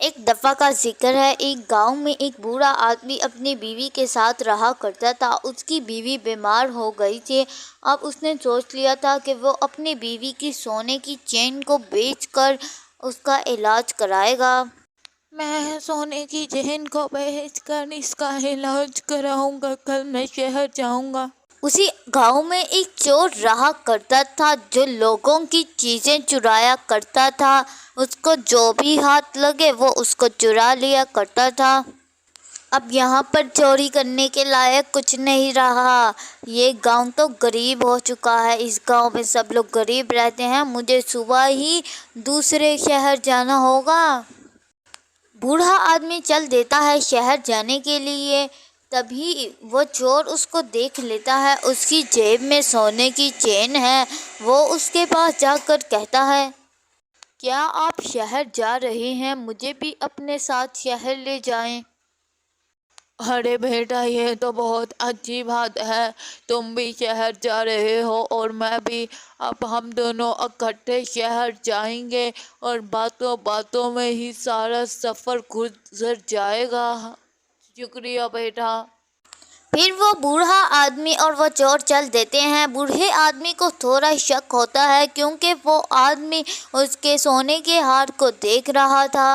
ایک دفعہ کا ذکر ہے، ایک گاؤں میں ایک بوڑھا آدمی اپنی بیوی کے ساتھ رہا کرتا تھا۔ اس کی بیوی بیمار ہو گئی تھی۔ اب اس نے سوچ لیا تھا کہ وہ اپنی بیوی کی سونے کی چین کو بیچ کر اس کا علاج کرائے گا۔ میں سونے کی چین کو بیچ کر اس کا علاج کراؤں گا، کل میں شہر جاؤں گا۔ اسی گاؤں میں ایک چور رہا کرتا تھا جو لوگوں کی چیزیں چرایا کرتا تھا۔ اس کو جو بھی ہاتھ لگے وہ اس کو چرا لیا کرتا تھا۔ اب یہاں پر چوری کرنے کے لائق کچھ نہیں رہا۔ یہ گاؤں تو غریب ہو چکا ہے۔ اس گاؤں میں سب لوگ غریب رہتے ہیں۔ مجھے صبح ہی دوسرے شہر جانا ہوگا۔ بوڑھا آدمی چل دیتا ہے شہر جانے کے لیے۔ تبھی وہ چور اس کو دیکھ لیتا ہے۔ اس کی جیب میں سونے کی چین ہے۔ وہ اس کے پاس جا کر کہتا ہے، کیا آپ شہر جا رہے ہیں؟ مجھے بھی اپنے ساتھ شہر لے جائیں۔ ارے بیٹا، یہ تو بہت اچھی بات ہے، تم بھی شہر جا رہے ہو اور میں بھی۔ اب ہم دونوں اکٹھے شہر جائیں گے اور باتوں باتوں میں ہی سارا سفر گزر جائے گا۔ شکریہ بیٹا۔ پھر وہ بوڑھا آدمی اور وہ چور چل دیتے ہیں۔ بوڑھے آدمی کو تھوڑا شک ہوتا ہے کیونکہ وہ آدمی اس کے سونے کے ہار کو دیکھ رہا تھا۔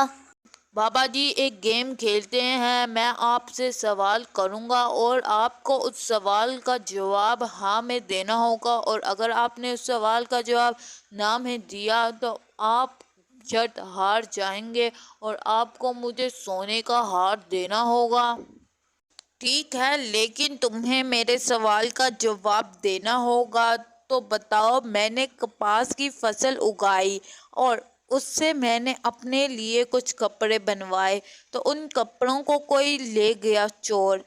بابا جی، ایک گیم کھیلتے ہیں۔ میں آپ سے سوال کروں گا اور آپ کو اس سوال کا جواب ہاں میں دینا ہوگا، اور اگر آپ نے اس سوال کا جواب نہ میں دیا تو آپ جھٹ ہار جائیں گے اور آپ کو مجھے سونے کا ہار دینا ہوگا۔ ٹھیک ہے، لیکن تمہیں میرے سوال کا جواب دینا ہوگا۔ تو بتاؤ، میں نے کپاس کی فصل اگائی اور اس سے میں نے اپنے لیے کچھ کپڑے بنوائے، تو ان کپڑوں کو کوئی لے گیا چور۔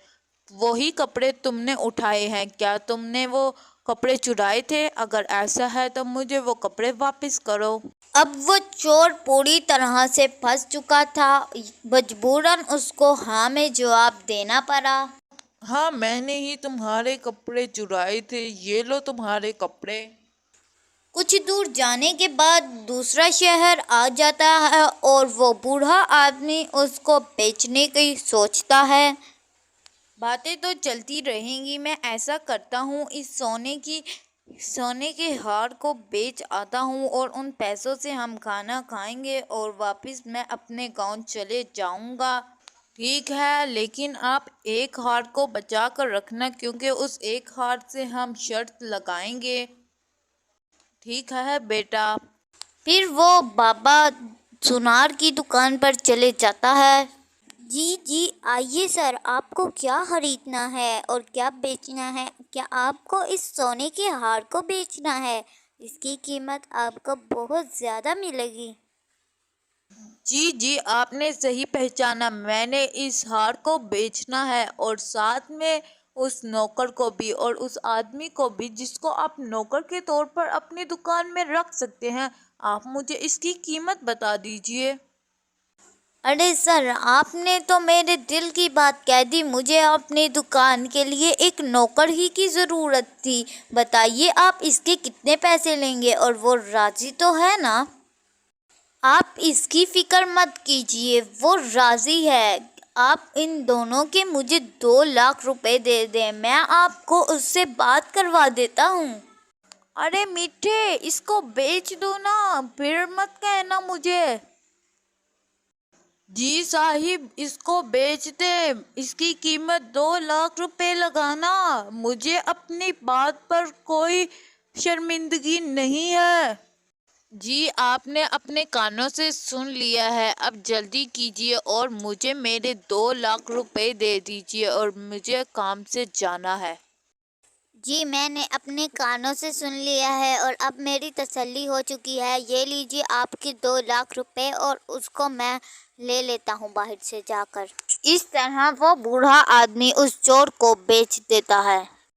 وہی کپڑے تم نے اٹھائے ہیں، کیا تم نے وہ کپڑے چرائے تھے؟ اگر ایسا ہے تو مجھے وہ کپڑے واپس کرو۔ اب وہ چور پوری طرح سے پھنس چکا تھا۔ مجبوراً اس کو ہاں میں جواب دینا پڑا۔ ہاں، میں نے ہی تمہارے کپڑے چرائے تھے، یہ لو تمہارے کپڑے۔ کچھ دور جانے کے بعد دوسرا شہر آ جاتا ہے اور وہ بوڑھا آدمی اس کو بیچنے کی سوچتا ہے۔ باتیں تو چلتی رہیں گی، میں ایسا کرتا ہوں، اس سونے کے ہار کو بیچ آتا ہوں اور ان پیسوں سے ہم کھانا کھائیں گے اور واپس میں اپنے گاؤں چلے جاؤں گا۔ ٹھیک ہے، لیکن آپ ایک ہار کو بچا کر رکھنا، کیونکہ اس ایک ہار سے ہم شرط لگائیں گے۔ ٹھیک ہے بیٹا۔ پھر وہ بابا سونار کی دکان پر چلے جاتا ہے۔ جی آئیے سر، آپ کو کیا خریدنا ہے اور کیا بیچنا ہے؟ کیا آپ کو اس سونے کے ہار کو بیچنا ہے؟ اس کی قیمت آپ کو بہت زیادہ ملے گی۔ جی، آپ نے صحیح پہچانا، میں نے اس ہار کو بیچنا ہے اور ساتھ میں اس نوکر کو بھی اور اس آدمی کو بھی جس کو آپ نوکر کے طور پر اپنی دکان میں رکھ سکتے ہیں۔ آپ مجھے اس کی قیمت بتا دیجئے۔ ارے سر، آپ نے تو میرے دل کی بات کہہ دی۔ مجھے اپنی دکان کے لیے ایک نوکر ہی کی ضرورت تھی۔ بتائیے آپ اس کے کتنے پیسے لیں گے؟ اور وہ راضی تو ہے نا؟ آپ اس کی فکر مت کیجیے، وہ راضی ہے۔ آپ ان دونوں کے مجھے 2 لاکھ روپے دے دیں، میں آپ کو اس سے بات کروا دیتا ہوں۔ ارے میٹھے، اس کو بیچ دو نا، پھر مت کہنا مجھے۔ جی صاحب، اس کو بیچ دیں، اس کی قیمت 2 لاکھ روپے لگانا۔ مجھے اپنی بات پر کوئی شرمندگی نہیں ہے۔ جی، آپ نے اپنے کانوں سے سن لیا ہے، اب جلدی کیجیے اور مجھے میرے 2 لاکھ روپے دے دیجیے اور مجھے کام سے جانا ہے۔ جی، میں نے اپنے کانوں سے سن لیا ہے اور اب میری تسلی ہو چکی ہے۔ یہ لیجیے آپ کے 2 لاکھ روپے اور اس کو میں لے لیتا ہوں باہر سے جا کر۔ اس طرح وہ بوڑھا آدمی اس چور کو بیچ دیتا ہے۔